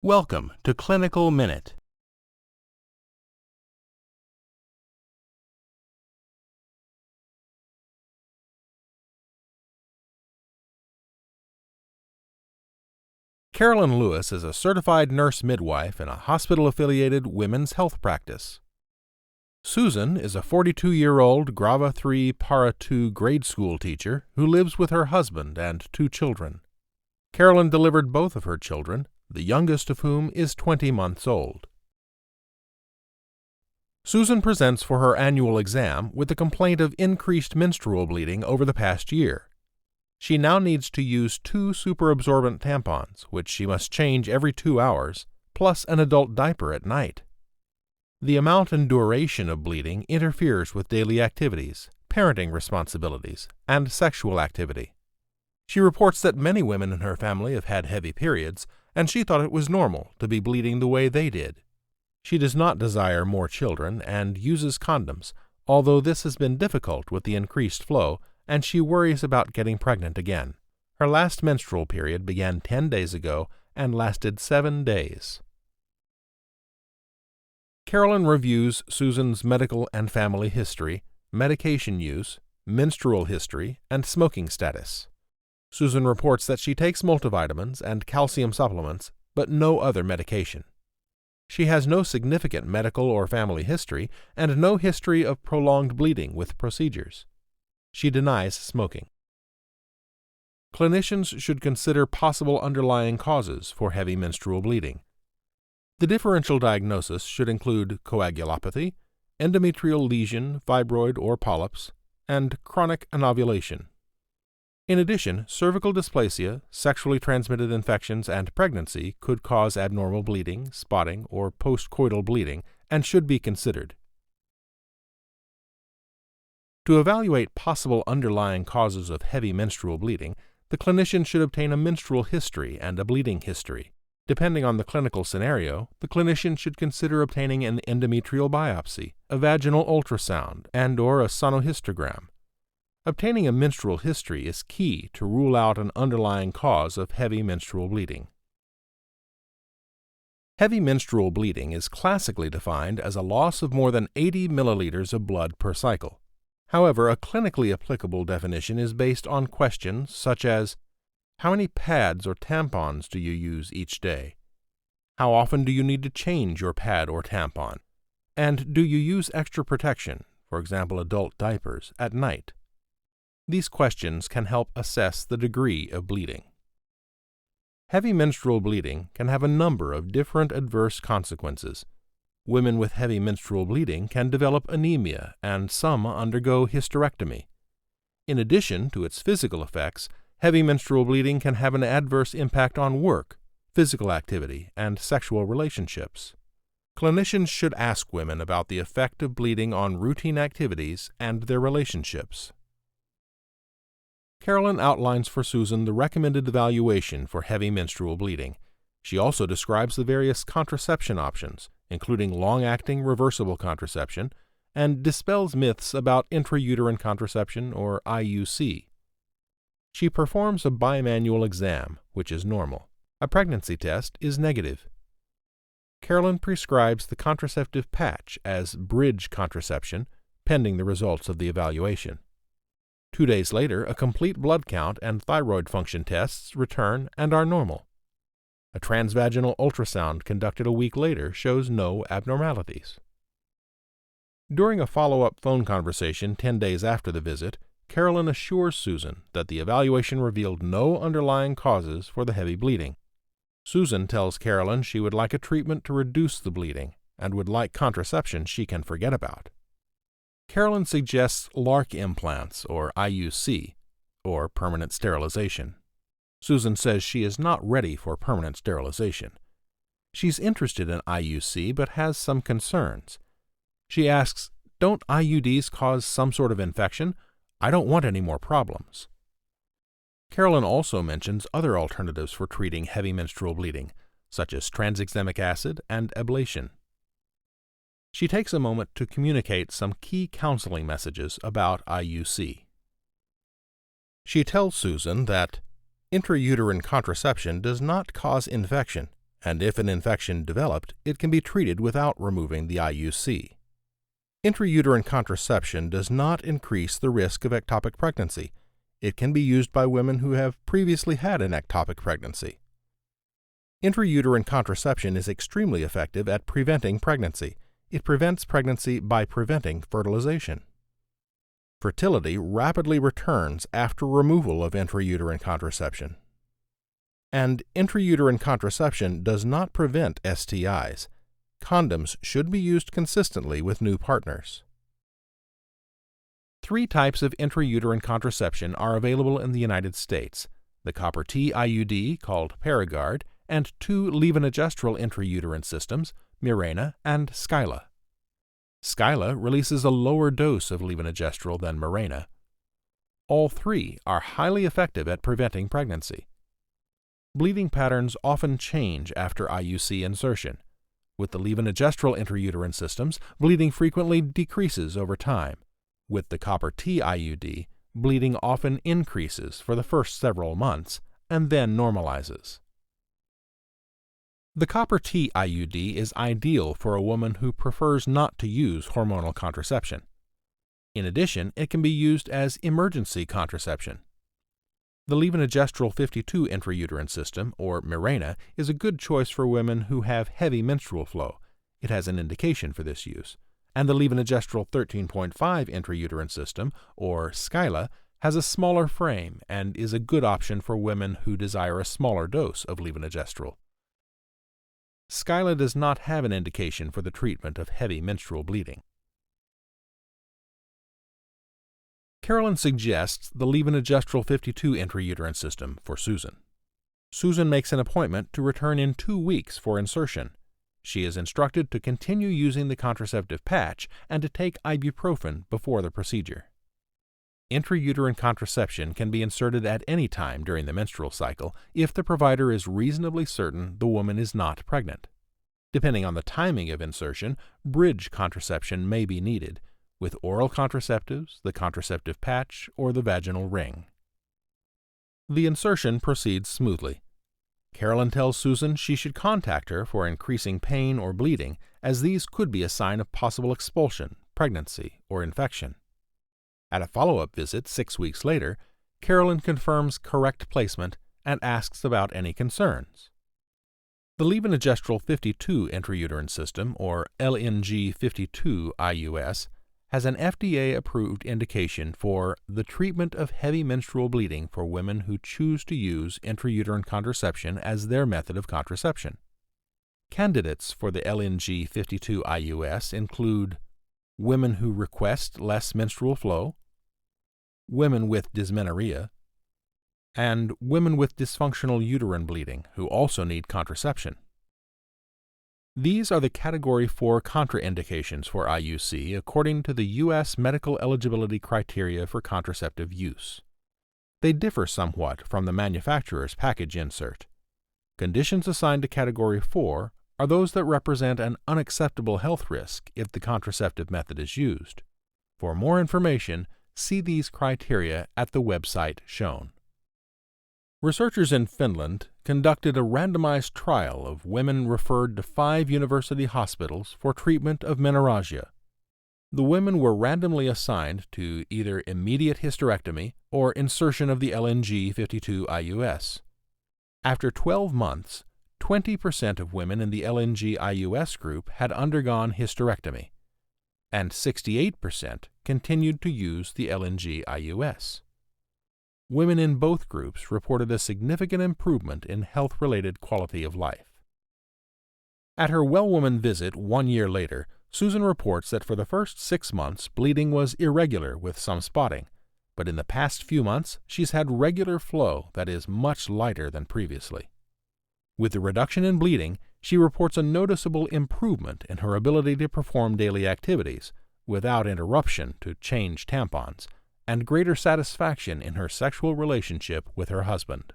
Welcome to Clinical Minute. Carolyn Lewis is a certified nurse midwife in a hospital-affiliated women's health practice. Susan is a 42-year-old Grava 3 Para 2 grade school teacher who lives with her husband and 2 children. Carolyn delivered both of her children, the youngest of whom is 20 months old. Susan presents for her annual exam with a complaint of increased menstrual bleeding over the past year. She now needs to use 2 superabsorbent tampons, which she must change every 2 hours, plus an adult diaper at night. The amount and duration of bleeding interferes with daily activities, parenting responsibilities, and sexual activity. She reports that many women in her family have had heavy periods, and she thought it was normal to be bleeding the way they did. She does not desire more children and uses condoms, although this has been difficult with the increased flow, and she worries about getting pregnant again. Her last menstrual period began 10 days ago and lasted 7 days. Carolyn reviews Susan's medical and family history, medication use, menstrual history, and smoking status. Susan reports that she takes multivitamins and calcium supplements, but no other medication. She has no significant medical or family history and no history of prolonged bleeding with procedures. She denies smoking. Clinicians should consider possible underlying causes for heavy menstrual bleeding. The differential diagnosis should include coagulopathy, endometrial lesion, fibroid or polyps, and chronic anovulation. In addition, cervical dysplasia, sexually transmitted infections, and pregnancy could cause abnormal bleeding, spotting, or postcoital bleeding and should be considered. To evaluate possible underlying causes of heavy menstrual bleeding, the clinician should obtain a menstrual history and a bleeding history. Depending on the clinical scenario, the clinician should consider obtaining an endometrial biopsy, a vaginal ultrasound, and/or a sonohystogram. Obtaining a menstrual history is key to rule out an underlying cause of heavy menstrual bleeding. Heavy menstrual bleeding is classically defined as a loss of more than 80 milliliters of blood per cycle. However, a clinically applicable definition is based on questions such as, how many pads or tampons do you use each day? How often do you need to change your pad or tampon? And do you use extra protection, for example adult diapers, at night? These questions can help assess the degree of bleeding. Heavy menstrual bleeding can have a number of different adverse consequences. Women with heavy menstrual bleeding can develop anemia, and some undergo hysterectomy. In addition to its physical effects, heavy menstrual bleeding can have an adverse impact on work, physical activity, and sexual relationships. Clinicians should ask women about the effect of bleeding on routine activities and their relationships. Carolyn outlines for Susan the recommended evaluation for heavy menstrual bleeding. She also describes the various contraception options, including long-acting reversible contraception, and dispels myths about intrauterine contraception, or IUC. She performs a bimanual exam, which is normal. A pregnancy test is negative. Carolyn prescribes the contraceptive patch as bridge contraception, pending the results of the evaluation. 2 days later, a complete blood count and thyroid function tests return and are normal. A transvaginal ultrasound conducted a week later shows no abnormalities. During a follow-up phone conversation 10 days after the visit, Carolyn assures Susan that the evaluation revealed no underlying causes for the heavy bleeding. Susan tells Carolyn she would like a treatment to reduce the bleeding and would like contraception she can forget about. Carolyn suggests LARC implants, or IUC, or permanent sterilization. Susan says she is not ready for permanent sterilization. She's interested in IUC but has some concerns. She asks, "Don't IUDs cause some sort of infection? I don't want any more problems." Carolyn also mentions other alternatives for treating heavy menstrual bleeding, such as tranexamic acid and ablation. She takes a moment to communicate some key counseling messages about IUC. She tells Susan that intrauterine contraception does not cause infection, and if an infection developed, it can be treated without removing the IUC. Intrauterine contraception does not increase the risk of ectopic pregnancy. It can be used by women who have previously had an ectopic pregnancy. Intrauterine contraception is extremely effective at preventing pregnancy. It prevents pregnancy by preventing fertilization. Fertility rapidly returns after removal of intrauterine contraception. And intrauterine contraception does not prevent STIs. Condoms should be used consistently with new partners. 3 types of intrauterine contraception are available in the United States: the copper T IUD, called Paragard, and 2 levonorgestrel intrauterine systems, Mirena and Skyla. Skyla releases a lower dose of levonorgestrel than Mirena. All 3 are highly effective at preventing pregnancy. Bleeding patterns often change after IUC insertion. With the levonorgestrel intrauterine systems, bleeding frequently decreases over time. With the copper T IUD, bleeding often increases for the first several months and then normalizes. The copper T IUD is ideal for a woman who prefers not to use hormonal contraception. In addition, it can be used as emergency contraception. The levonorgestrel 52 intrauterine system, or Mirena, is a good choice for women who have heavy menstrual flow. It has an indication for this use. And the levonorgestrel 13.5 intrauterine system, or Skyla, has a smaller frame and is a good option for women who desire a smaller dose of levonorgestrel. Skyla does not have an indication for the treatment of heavy menstrual bleeding. Carolyn suggests the levonorgestrel 52 intrauterine system for Susan. Susan makes an appointment to return in 2 weeks for insertion. She is instructed to continue using the contraceptive patch and to take ibuprofen before the procedure. Intrauterine contraception can be inserted at any time during the menstrual cycle if the provider is reasonably certain the woman is not pregnant. Depending on the timing of insertion, bridge contraception may be needed, with oral contraceptives, the contraceptive patch, or the vaginal ring. The insertion proceeds smoothly. Carolyn tells Susan she should contact her for increasing pain or bleeding, as these could be a sign of possible expulsion, pregnancy, or infection. At a follow-up visit 6 weeks later, Carolyn confirms correct placement and asks about any concerns. The levonorgestrel 52 intrauterine system, or LNG 52 IUS, has an FDA-approved indication for the treatment of heavy menstrual bleeding for women who choose to use intrauterine contraception as their method of contraception. Candidates for the LNG 52 IUS include women who request less menstrual flow, women with dysmenorrhea, and women with dysfunctional uterine bleeding who also need contraception. These are the Category 4 contraindications for IUC according to the U.S. medical eligibility criteria for contraceptive use. They differ somewhat from the manufacturer's package insert. Conditions assigned to Category 4 are those that represent an unacceptable health risk if the contraceptive method is used. For more information, see these criteria at the website shown. Researchers in Finland conducted a randomized trial of women referred to 5 university hospitals for treatment of menorrhagia. The women were randomly assigned to either immediate hysterectomy or insertion of the LNG 52 IUS. After 12 months, 20% of women in the LNG IUS group had undergone hysterectomy, and 68% continued to use the LNG IUS. Women in both groups reported a significant improvement in health-related quality of life. At her well-woman visit 1 year later, Susan reports that for the first 6 months bleeding was irregular with some spotting, but in the past few months she's had regular flow that is much lighter than previously. With the reduction in bleeding, she reports a noticeable improvement in her ability to perform daily activities without interruption to change tampons, and greater satisfaction in her sexual relationship with her husband.